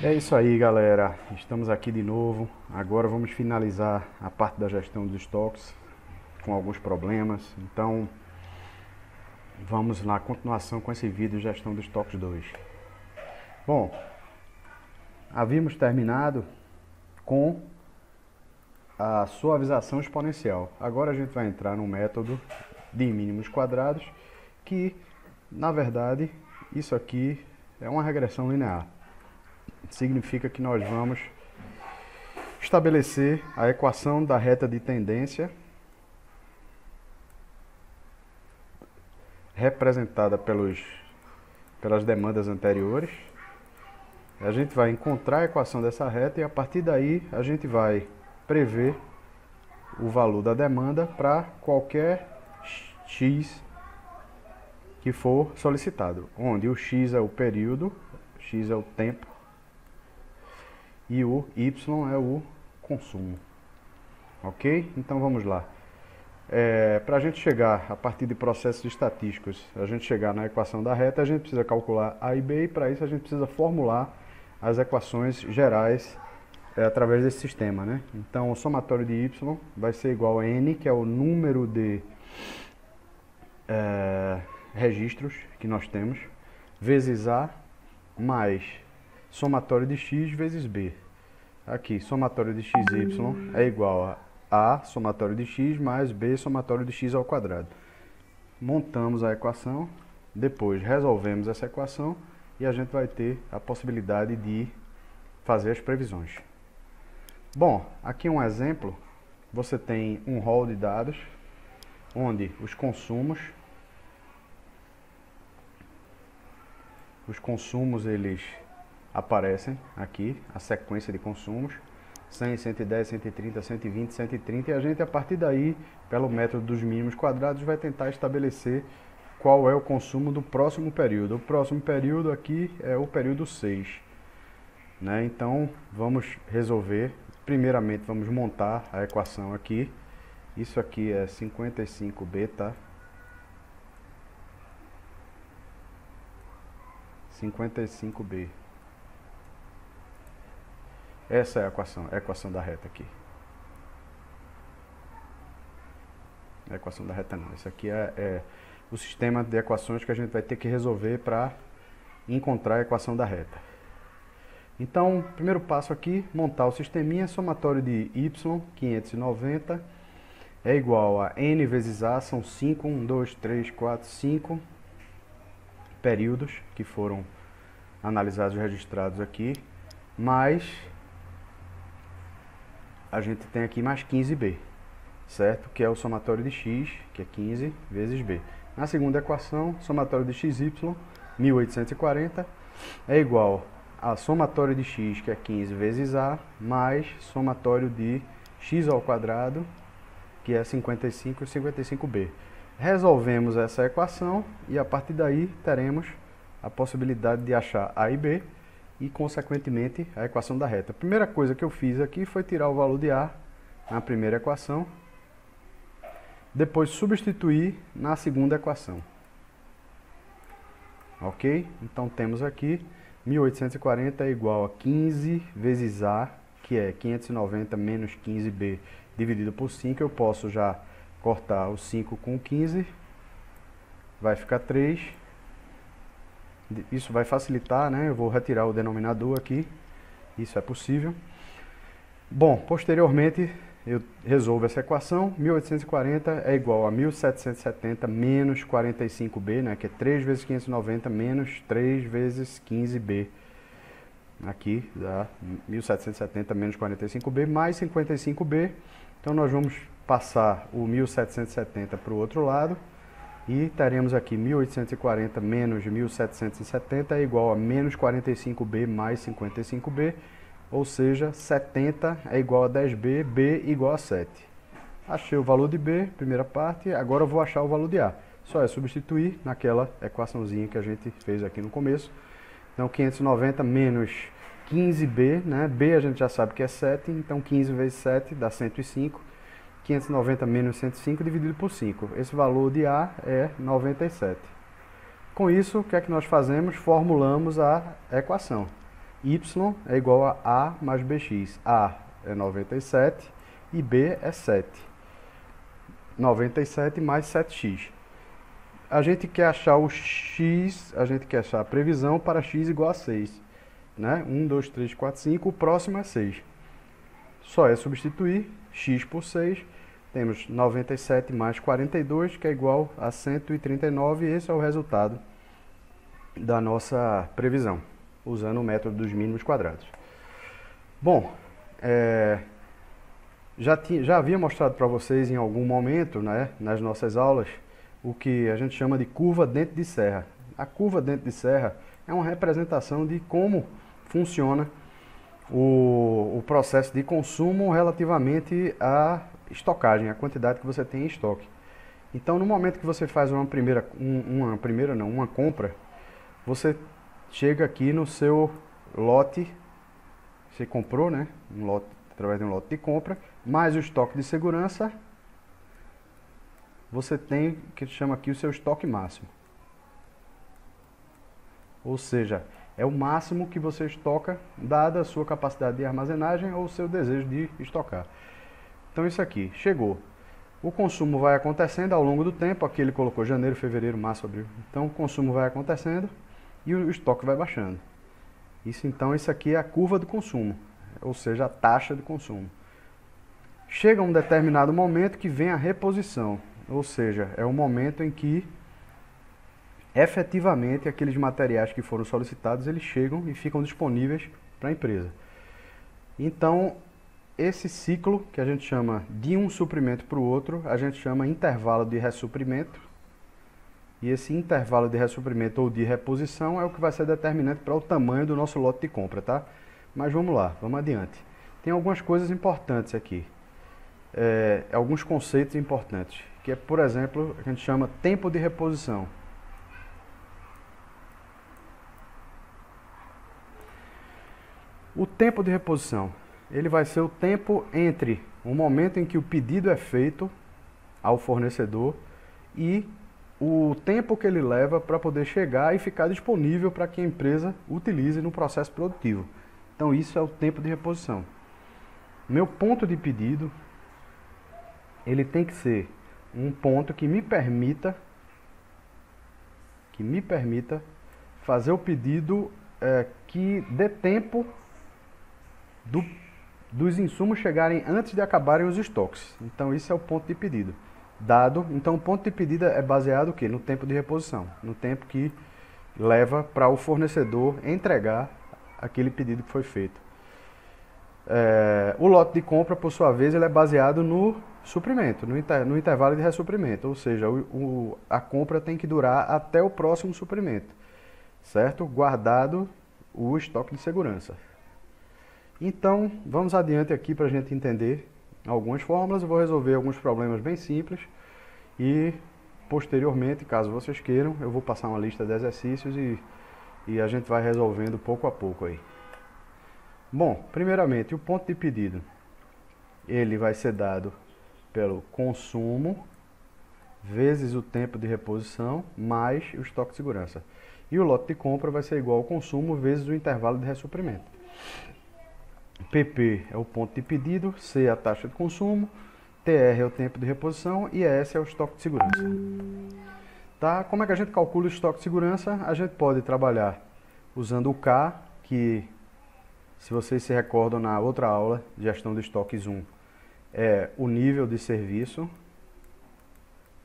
É isso aí, galera. Estamos aqui de novo. Agora vamos finalizar a parte da gestão dos estoques com alguns problemas. Então, vamos na continuação com esse vídeo de gestão dos estoques 2. Bom, havíamos terminado com a suavização exponencial. Agora a gente vai entrar no método de mínimos quadrados, que, na verdade, isso aqui é uma regressão linear. Significa que nós vamos estabelecer a equação da reta de tendência representada pelas demandas anteriores. A gente vai encontrar a equação dessa reta e a partir daí a gente vai prever o valor da demanda para qualquer x que for solicitado, onde o x é o período, x é o tempo e o y é o consumo. Ok? Então vamos lá. Para a gente chegar, a partir de processos estatísticos, a gente chegar na equação da reta, a gente precisa calcular A e B, e para isso a gente precisa formular as equações gerais através desse sistema, né? Então o somatório de y vai ser igual a n, que é o número de registros que nós temos, vezes A, mais somatório de x vezes b. Aqui, somatório de xy é igual a somatório de x mais b somatório de x ao quadrado. Montamos a equação, depois resolvemos essa equação e a gente vai ter a possibilidade de fazer as previsões. Bom, aqui um exemplo. Você tem um rol de dados onde os consumos eles aparecem aqui, a sequência de consumos, 100, 110, 130, 120, 130, e a gente, a partir daí, pelo método dos mínimos quadrados, vai tentar estabelecer qual é o consumo do próximo período. O próximo período aqui é o período 6. Né? Então, vamos resolver. Primeiramente, vamos montar a equação aqui. Isso aqui é 55b, tá? 55b. Essa é a equação da reta aqui. A equação da reta não. Esse aqui é o sistema de equações que a gente vai ter que resolver para encontrar a equação da reta. Então, primeiro passo aqui, montar o sisteminha. Somatório de y, 590, é igual a n vezes a, são 5, 1, 2, 3, 4, 5 períodos que foram analisados e registrados aqui, mais a gente tem aqui mais 15b, certo? Que é o somatório de x, que é 15 vezes b. Na segunda equação, somatório de xy, 1840, é igual a somatório de x, que é 15 vezes a, mais somatório de x ao quadrado, que é 55 e 55b. Resolvemos essa equação e a partir daí teremos a possibilidade de achar a e b e, consequentemente, a equação da reta. A primeira coisa que eu fiz aqui foi tirar o valor de A na primeira equação, depois substituir na segunda equação. Ok? Então temos aqui 1840 é igual a 15 vezes A, que é 590 menos 15B dividido por 5. Eu posso já cortar o 5 com 15, vai ficar 3. Isso vai facilitar, né? Eu vou retirar o denominador aqui, isso é possível. Bom, posteriormente eu resolvo essa equação. 1840 é igual a 1770 menos 45b, né? Que é 3 vezes 590 menos 3 vezes 15b. Aqui dá 1770 menos 45b mais 55b. Então nós vamos passar o 1770 para o outro lado. E teremos aqui 1840 menos 1770 é igual a menos 45b mais 55b, ou seja, 70 é igual a 10b, b igual a 7. Achei o valor de b, primeira parte, agora eu vou achar o valor de a. Só é substituir naquela equaçãozinha que a gente fez aqui no começo. Então 590 menos 15b, né? B a gente já sabe que é 7, então 15 vezes 7 dá 105. 590 menos 105 dividido por 5. Esse valor de A é 97. Com isso, o que é que nós fazemos? Formulamos a equação. Y é igual a A mais BX. A é 97 e B é 7. 97 mais 7x. A gente quer achar o x, a gente quer achar a previsão para x igual a 6. Né? 1, 2, 3, 4, 5, o próximo é 6. Só é substituir x por 6. Temos 97 mais 42, que é igual a 139, e esse é o resultado da nossa previsão, usando o método dos mínimos quadrados. Bom, já havia mostrado para vocês em algum momento, né, nas nossas aulas, o que a gente chama de curva dente de serra. A curva dente de serra é uma representação de como funciona o processo de consumo relativamente à estocagem, a quantidade que você tem em estoque. Então, no momento que você faz uma compra, você chega aqui no seu lote, você comprou, né, um lote, através de um lote de compra, mais o estoque de segurança, você tem o que chama aqui o seu estoque máximo. Ou seja, é o máximo que você estoca, dada a sua capacidade de armazenagem ou o seu desejo de estocar. Então isso aqui, chegou. O consumo vai acontecendo ao longo do tempo, aqui ele colocou janeiro, fevereiro, março, abril. Então o consumo vai acontecendo e o estoque vai baixando. Então isso aqui é a curva do consumo, ou seja, a taxa de consumo. Chega um determinado momento que vem a reposição, ou seja, é o momento em que efetivamente aqueles materiais que foram solicitados, eles chegam e ficam disponíveis para a empresa. Então, esse ciclo, que a gente chama de um suprimento para o outro, a gente chama intervalo de ressuprimento. E esse intervalo de ressuprimento ou de reposição é o que vai ser determinante para o tamanho do nosso lote de compra, tá? Mas vamos lá, vamos adiante. Tem algumas coisas importantes aqui. Alguns conceitos importantes, que é, por exemplo, a gente chama tempo de reposição. O tempo de reposição, ele vai ser o tempo entre o momento em que o pedido é feito ao fornecedor e o tempo que ele leva para poder chegar e ficar disponível para que a empresa utilize no processo produtivo. Então isso é o tempo de reposição. Meu ponto de pedido, ele tem que ser um ponto que me permita fazer o pedido que dê tempo dos insumos chegarem antes de acabarem os estoques. Então isso é o ponto de pedido. Então o ponto de pedido é baseado o quê? No tempo de reposição, no tempo que leva para o fornecedor entregar aquele pedido que foi feito. O lote de compra, por sua vez, ele é baseado no suprimento, no intervalo de ressuprimento, ou seja, a compra tem que durar até o próximo suprimento, certo? Guardado o estoque de segurança. Então, vamos adiante aqui para a gente entender algumas fórmulas. Eu vou resolver alguns problemas bem simples e, posteriormente, caso vocês queiram, eu vou passar uma lista de exercícios e a gente vai resolvendo pouco a pouco aí. Bom, primeiramente, o ponto de pedido, ele vai ser dado pelo consumo vezes o tempo de reposição mais o estoque de segurança. E o lote de compra vai ser igual ao consumo vezes o intervalo de ressuprimento. PP é o ponto de pedido, C é a taxa de consumo, TR é o tempo de reposição e S é o estoque de segurança. Tá? Como é que a gente calcula o estoque de segurança? A gente pode trabalhar usando o K, que, se vocês se recordam na outra aula, gestão de estoques 1, é o nível de serviço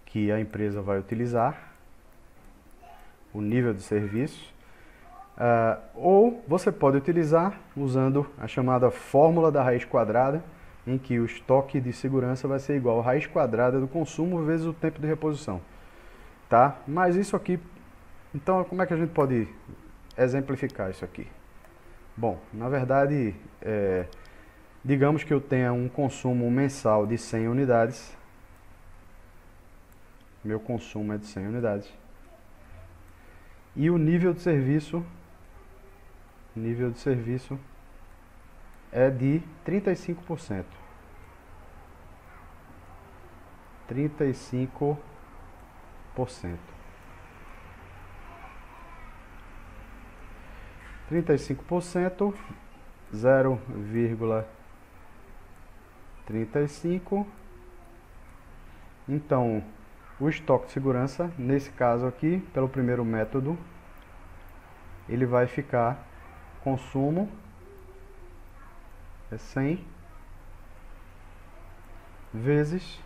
que a empresa vai utilizar, o nível de serviço. Ou você pode utilizar usando a chamada fórmula da raiz quadrada, em que o estoque de segurança vai ser igual a raiz quadrada do consumo vezes o tempo de reposição. Tá? Mas isso aqui, então como é que a gente pode exemplificar isso aqui? Bom, na verdade, digamos que eu tenha um consumo mensal de 100 unidades. Meu consumo é de 100 unidades. E o nível de serviço é de 35%. 35%. 35%, 0,35. Então, o estoque de segurança, nesse caso aqui, pelo primeiro método, ele vai ficar consumo é 100 vezes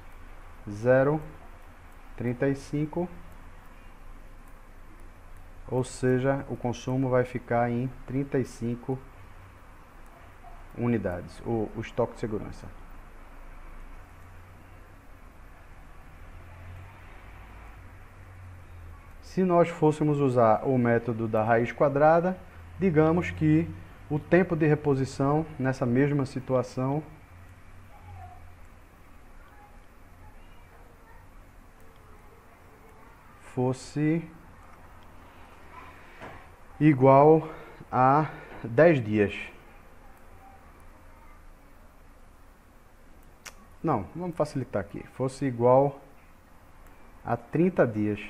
0,35, ou seja, o consumo vai ficar em 35 unidades, o estoque de segurança. Se nós fôssemos usar o método da raiz quadrada, digamos que o tempo de reposição nessa mesma situação fosse igual a 10 dias. Não, vamos facilitar aqui. Fosse igual a 30 dias.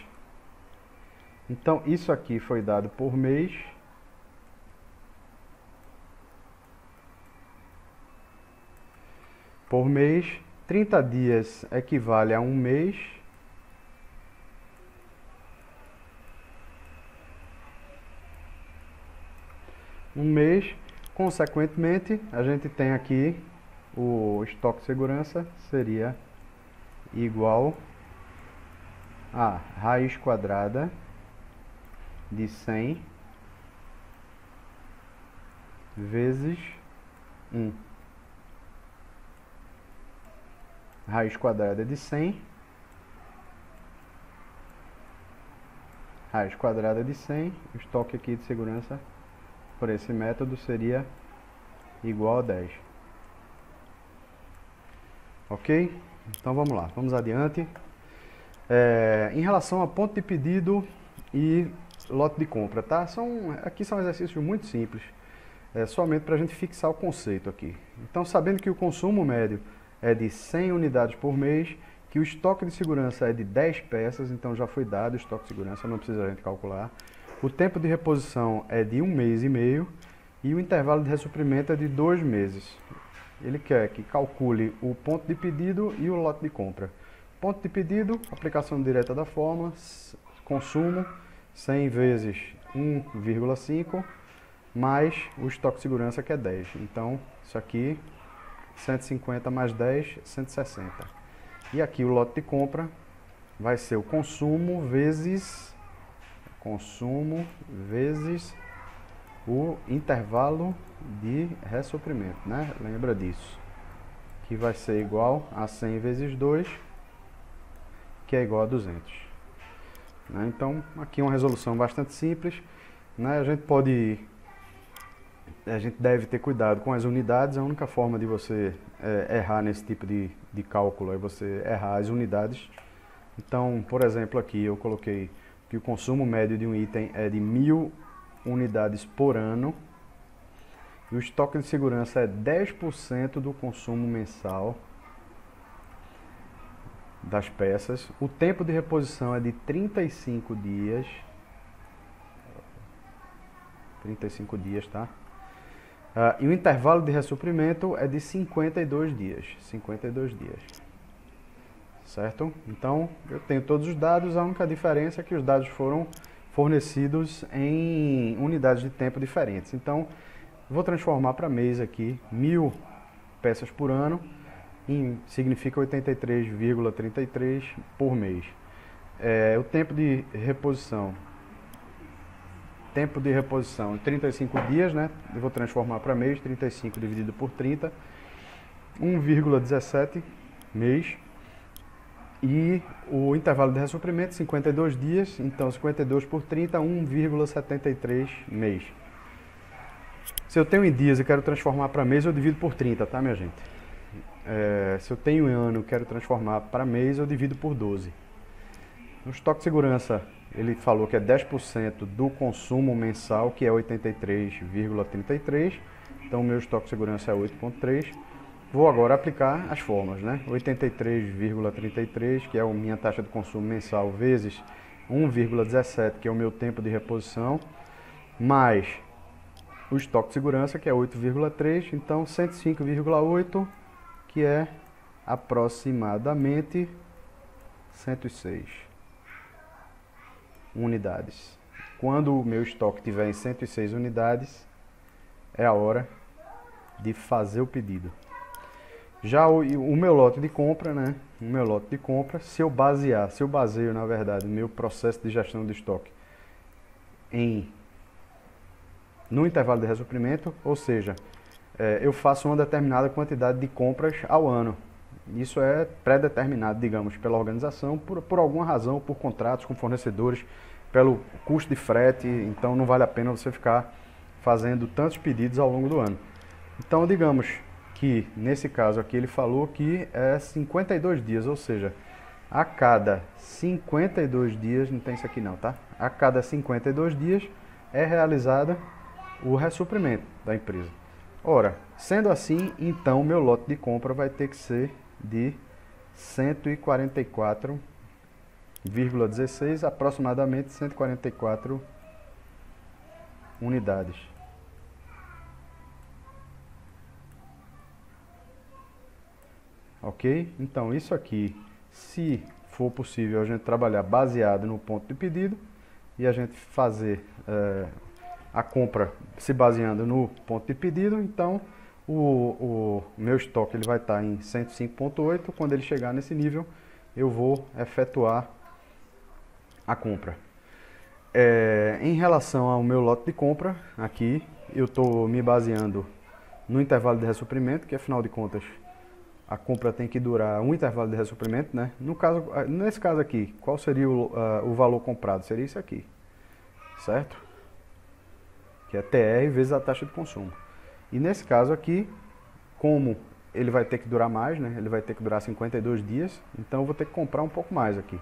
Então, isso aqui foi dado por mês. Por mês, 30 dias equivale a um mês. Um mês, consequentemente, a gente tem aqui o estoque de segurança seria igual a raiz quadrada de 100 vezes 1. Raiz quadrada de 100, raiz quadrada de 100, o estoque aqui de segurança por esse método seria igual a 10. Ok? Então vamos lá, vamos adiante. Em relação a ponto de pedido e lote de compra, tá? Aqui são exercícios muito simples, somente para a gente fixar o conceito aqui. Então, sabendo que o consumo médio é de 100 unidades por mês, que o estoque de segurança é de 10 peças, então já foi dado o estoque de segurança, não precisa a gente calcular. O tempo de reposição é de 1 mês e meio e o intervalo de ressuprimento é de 2 meses. Ele quer que calcule o ponto de pedido e o lote de compra. Ponto de pedido, aplicação direta da fórmula, consumo 100 vezes 1,5 mais o estoque de segurança que é 10. Então, isso aqui, 150 mais 10, 160. E aqui o lote de compra vai ser o consumo vezes o intervalo de ressuprimento, né? Lembra disso. Que vai ser igual a 100 vezes 2, que é igual a 200. Né? Então, aqui uma resolução bastante simples. Né? A gente deve ter cuidado com as unidades. A única forma de você errar nesse tipo de cálculo é você errar as unidades. Então, por exemplo, aqui eu coloquei que o consumo médio de um item é de 1000 unidades por ano. E o estoque de segurança é 10% do consumo mensal das peças. O tempo de reposição é de 35 dias. 35 dias, tá? E o intervalo de ressuprimento é de 52 dias. 52 dias. Certo? Então, eu tenho todos os dados, a única diferença é que os dados foram fornecidos em unidades de tempo diferentes. Então, vou transformar para mês aqui, 1000 peças por ano, significa 83,33 por mês. O tempo de reposição, 35 dias, né? Eu vou transformar para mês, 35 dividido por 30, 1,17 mês. E o intervalo de ressuprimento, 52 dias, então 52 por 30, 1,73 mês. Se eu tenho em dias e quero transformar para mês, eu divido por 30, tá, minha gente? Se eu tenho em ano e quero transformar para mês, eu divido por 12. No estoque de segurança, ele falou que é 10% do consumo mensal, que é 83,33. Então, o meu estoque de segurança é 8,3. Vou agora aplicar as fórmulas, né? 83,33, que é a minha taxa de consumo mensal, vezes 1,17, que é o meu tempo de reposição, mais o estoque de segurança, que é 8,3, então 105,8, que é aproximadamente 106 unidades. Quando o meu estoque estiver em 106 unidades, é a hora de fazer o pedido. Já o meu lote de compra, né? O meu lote de compra, se eu baseio, na verdade, o meu processo de gestão de estoque no intervalo de ressuprimento, ou seja, eu faço uma determinada quantidade de compras ao ano. Isso é pré-determinado, digamos, pela organização, por alguma razão, por contratos com fornecedores, pelo custo de frete, então não vale a pena você ficar fazendo tantos pedidos ao longo do ano. Então, digamos que, nesse caso aqui, ele falou que é 52 dias, ou seja, a cada 52 dias, não tem isso aqui não, tá? A cada 52 dias é realizada o ressuprimento da empresa. Ora, sendo assim, então meu lote de compra vai ter que ser de 144,16, aproximadamente 144 unidades. Ok? Então isso aqui, se for possível a gente trabalhar baseado no ponto de pedido e a gente fazer a compra se baseando no ponto de pedido, então o meu estoque ele vai estar em 105,8. Quando ele chegar nesse nível, eu vou efetuar a compra. Em relação ao meu lote de compra, aqui eu estou me baseando no intervalo de ressuprimento, que afinal de contas a compra tem que durar um intervalo de ressuprimento, né? Nesse caso aqui, qual seria o valor comprado? Seria isso aqui, certo? Que é TR vezes a taxa de consumo. E nesse caso aqui, como ele vai ter que durar mais, né? Ele vai ter que durar 52 dias, então eu vou ter que comprar um pouco mais aqui.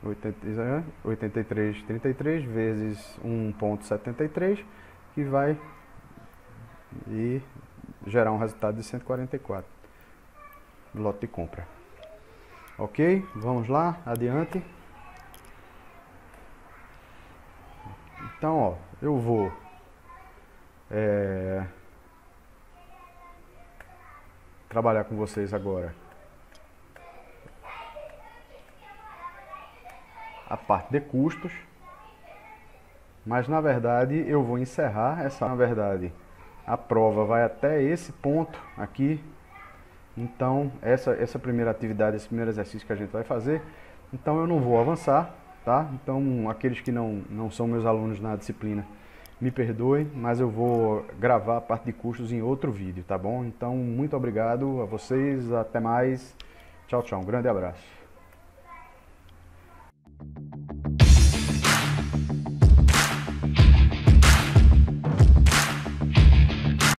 83,33 vezes 1,73, que vai gerar um resultado de 144 lote de compra. Ok? Vamos lá, adiante. Então, ó, eu vou trabalhar com vocês agora a parte de custos, mas na verdade eu vou encerrar na verdade a prova vai até esse ponto aqui. Então essa primeira atividade, esse primeiro exercício que a gente vai fazer, então eu não vou avançar, tá? Então aqueles que não são meus alunos na disciplina, me perdoem, mas eu vou gravar a parte de custos em outro vídeo, tá bom? Então muito obrigado a vocês, até mais, tchau, tchau, um grande abraço.